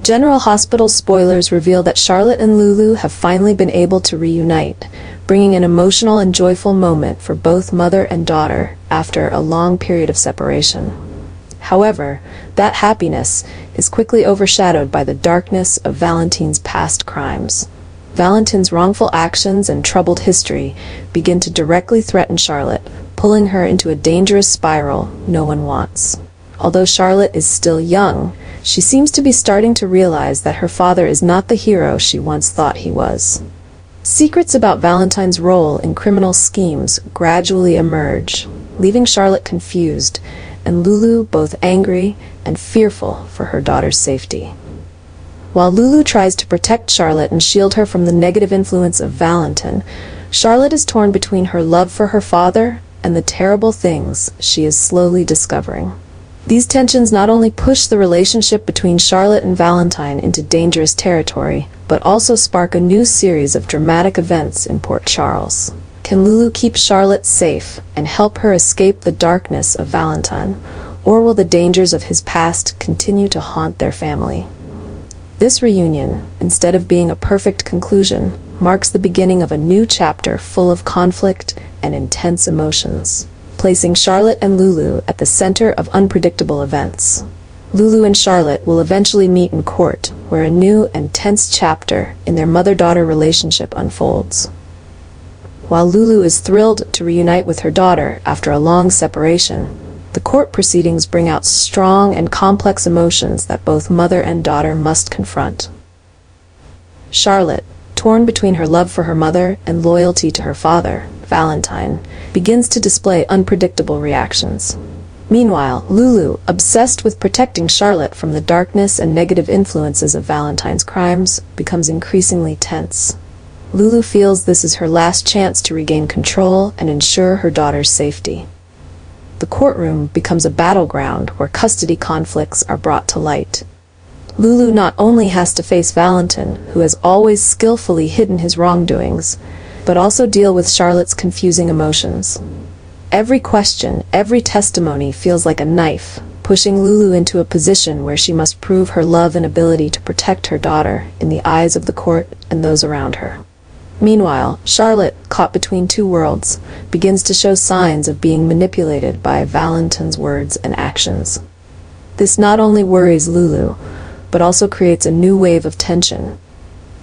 General Hospital spoilers reveal that Charlotte and Lulu have finally been able to reunite, bringing an emotional and joyful moment for both mother and daughter after a long period of separation. However, that happiness is quickly overshadowed by the darkness of Valentin's past crimes. Valentin's wrongful actions and troubled history begin to directly threaten Charlotte, pulling her into a dangerous spiral no one wants. Although Charlotte is still young, she seems to be starting to realize that her father is not the hero she once thought he was. Secrets about Valentin's role in criminal schemes gradually emerge, leaving Charlotte confused and Lulu both angry and fearful for her daughter's safety. While Lulu tries to protect Charlotte and shield her from the negative influence of Valentin, Charlotte is torn between her love for her father and the terrible things she is slowly discovering. These tensions not only push the relationship between Charlotte and Valentin into dangerous territory, but also spark a new series of dramatic events in Port Charles. Can Lulu keep Charlotte safe and help her escape the darkness of Valentin, or will the dangers of his past continue to haunt their family? This reunion, instead of being a perfect conclusion, marks the beginning of a new chapter full of conflict and intense emotions, placing Charlotte and Lulu at the center of unpredictable events. Lulu and Charlotte will eventually meet in court, where a new and tense chapter in their mother-daughter relationship unfolds. While Lulu is thrilled to reunite with her daughter after a long separation, the court proceedings bring out strong and complex emotions that both mother and daughter must confront. Charlotte, torn between her love for her mother and loyalty to her father, Valentin, begins to display unpredictable reactions. Meanwhile, Lulu, obsessed with protecting Charlotte from the darkness and negative influences of Valentin's crimes, becomes increasingly tense. Lulu feels this is her last chance to regain control and ensure her daughter's safety. The courtroom becomes a battleground where custody conflicts are brought to light. Lulu not only has to face Valentin, who has always skillfully hidden his wrongdoings, but also deal with Charlotte's confusing emotions. Every question, every testimony feels like a knife, pushing Lulu into a position where she must prove her love and ability to protect her daughter in the eyes of the court and those around her. Meanwhile, Charlotte, caught between two worlds, begins to show signs of being manipulated by Valentin's words and actions. This not only worries Lulu, but also creates a new wave of tension,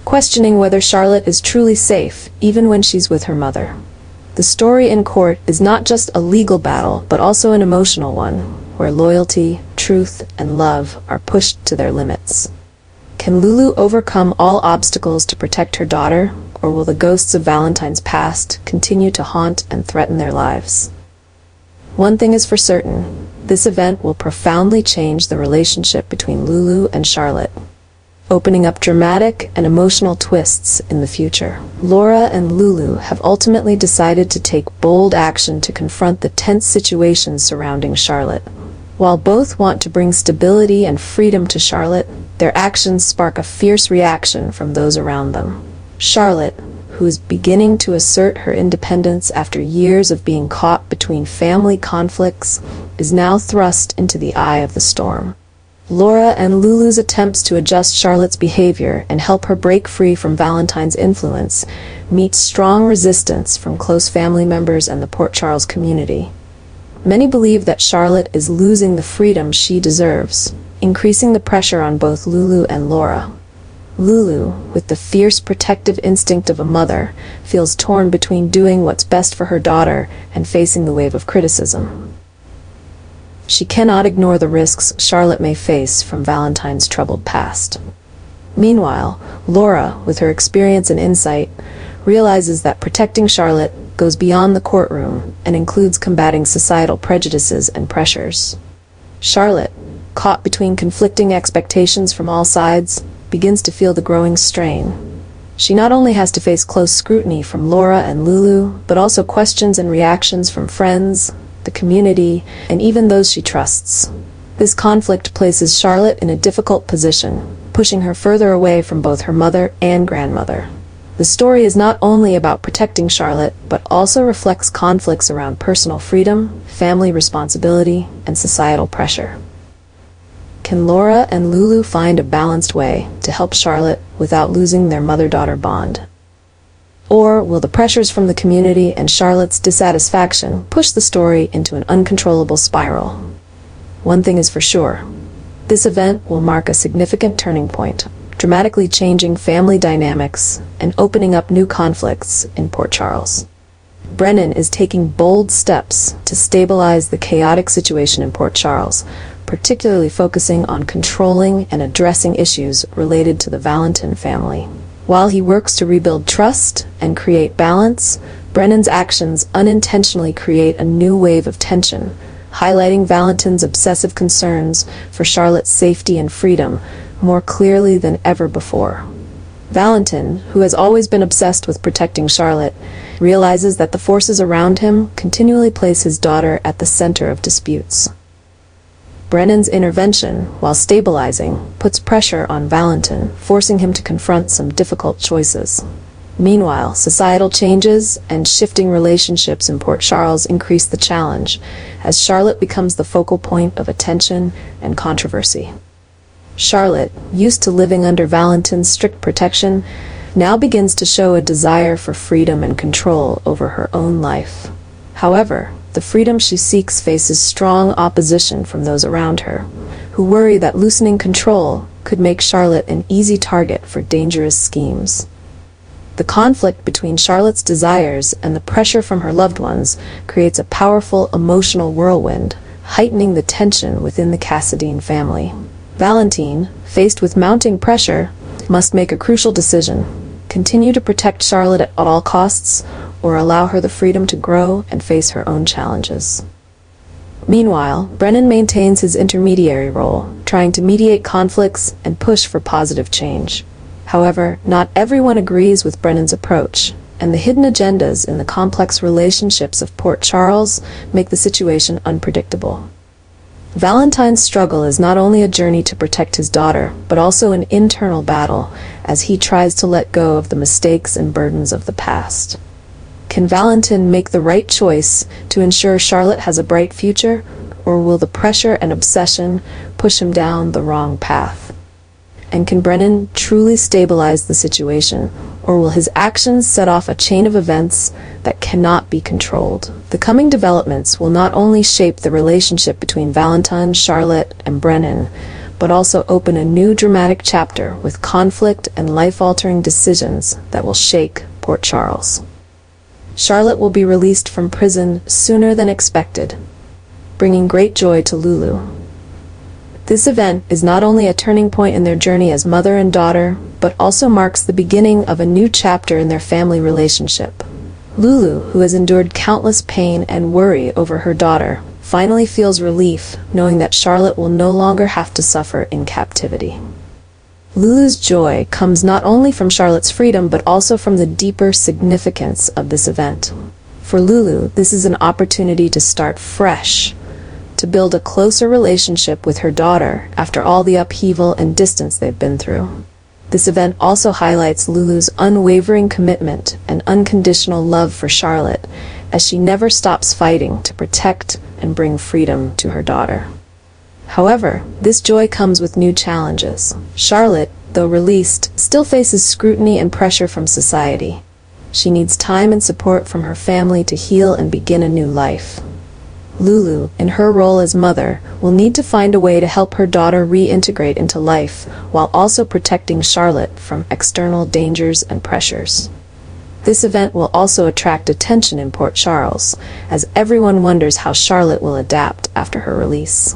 questioning whether Charlotte is truly safe, even when she's with her mother. The story in court is not just a legal battle, but also an emotional one, where loyalty, truth, and love are pushed to their limits. Can Lulu overcome all obstacles to protect her daughter, or will the ghosts of Valentin's past continue to haunt and threaten their lives? One thing is for certain, this event will profoundly change the relationship between Lulu and Charlotte, opening up dramatic and emotional twists in the future. Laura and Lulu have ultimately decided to take bold action to confront the tense situations surrounding Charlotte. While both want to bring stability and freedom to Charlotte, their actions spark a fierce reaction from those around them. Charlotte, who is beginning to assert her independence after years of being caught between family conflicts, is now thrust into the eye of the storm. Laura and Lulu's attempts to adjust Charlotte's behavior and help her break free from Valentin's influence meet strong resistance from close family members and the Port Charles community. Many believe that Charlotte is losing the freedom she deserves, increasing the pressure on both Lulu and Laura. Lulu, with the fierce protective instinct of a mother, feels torn between doing what's best for her daughter and facing the wave of criticism. She cannot ignore the risks Charlotte may face from Valentin's troubled past. Meanwhile, Laura, with her experience and insight, realizes that protecting Charlotte goes beyond the courtroom and includes combating societal prejudices and pressures. Charlotte, caught between conflicting expectations from all sides, begins to feel the growing strain. She not only has to face close scrutiny from Laura and Lulu, but also questions and reactions from friends, the community, and even those she trusts. This conflict places Charlotte in a difficult position, pushing her further away from both her mother and grandmother. The story is not only about protecting Charlotte, but also reflects conflicts around personal freedom, family responsibility, and societal pressure. Can Laura and Lulu find a balanced way to help Charlotte without losing their mother-daughter bond? Or will the pressures from the community and Charlotte's dissatisfaction push the story into an uncontrollable spiral? One thing is for sure. This event will mark a significant turning point, dramatically changing family dynamics and opening up new conflicts in Port Charles. Brennan is taking bold steps to stabilize the chaotic situation in Port Charles, particularly focusing on controlling and addressing issues related to the Valentin family. While he works to rebuild trust and create balance, Brennan's actions unintentionally create a new wave of tension, highlighting Valentin's obsessive concerns for Charlotte's safety and freedom more clearly than ever before. Valentin, who has always been obsessed with protecting Charlotte, realizes that the forces around him continually place his daughter at the center of disputes. Brennan's intervention, while stabilizing, puts pressure on Valentin, forcing him to confront some difficult choices. Meanwhile, societal changes and shifting relationships in Port Charles increase the challenge, as Charlotte becomes the focal point of attention and controversy. Charlotte, used to living under Valentin's strict protection, now begins to show a desire for freedom and control over her own life. However, the freedom she seeks faces strong opposition from those around her, who worry that loosening control could make Charlotte an easy target for dangerous schemes. The conflict between Charlotte's desires and the pressure from her loved ones creates a powerful emotional whirlwind, heightening the tension within the Cassadine family. Valentin, faced with mounting pressure, must make a crucial decision: continue to protect Charlotte at all costs, or allow her the freedom to grow and face her own challenges. Meanwhile, Brennan maintains his intermediary role, trying to mediate conflicts and push for positive change. However, not everyone agrees with Brennan's approach, and the hidden agendas in the complex relationships of Port Charles make the situation unpredictable. Valentin's struggle is not only a journey to protect his daughter, but also an internal battle as he tries to let go of the mistakes and burdens of the past. Can Valentin make the right choice to ensure Charlotte has a bright future, or will the pressure and obsession push him down the wrong path? And can Brennan truly stabilize the situation, or will his actions set off a chain of events that cannot be controlled? The coming developments will not only shape the relationship between Valentin, Charlotte, and Brennan, but also open a new dramatic chapter with conflict and life-altering decisions that will shake Port Charles. Charlotte will be released from prison sooner than expected, bringing great joy to Lulu. This event is not only a turning point in their journey as mother and daughter, but also marks the beginning of a new chapter in their family relationship. Lulu, who has endured countless pain and worry over her daughter, finally feels relief knowing that Charlotte will no longer have to suffer in captivity. Lulu's joy comes not only from Charlotte's freedom, but also from the deeper significance of this event. For Lulu, this is an opportunity to start fresh, to build a closer relationship with her daughter after all the upheaval and distance they've been through. This event also highlights Lulu's unwavering commitment and unconditional love for Charlotte, as she never stops fighting to protect and bring freedom to her daughter. However, this joy comes with new challenges. Charlotte, though released, still faces scrutiny and pressure from society. She needs time and support from her family to heal and begin a new life. Lulu, in her role as mother, will need to find a way to help her daughter reintegrate into life, while also protecting Charlotte from external dangers and pressures. This event will also attract attention in Port Charles, as everyone wonders how Charlotte will adapt after her release.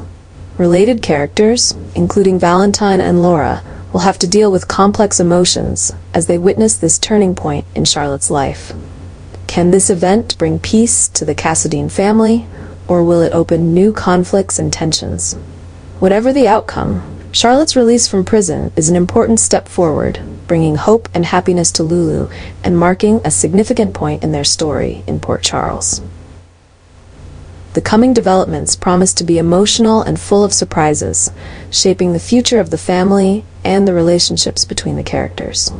Related characters, including Valentin and Laura, will have to deal with complex emotions as they witness this turning point in Charlotte's life. Can this event bring peace to the Cassadine family, or will it open new conflicts and tensions? Whatever the outcome, Charlotte's release from prison is an important step forward, bringing hope and happiness to Lulu and marking a significant point in their story in Port Charles. The coming developments promise to be emotional and full of surprises, shaping the future of the family and the relationships between the characters.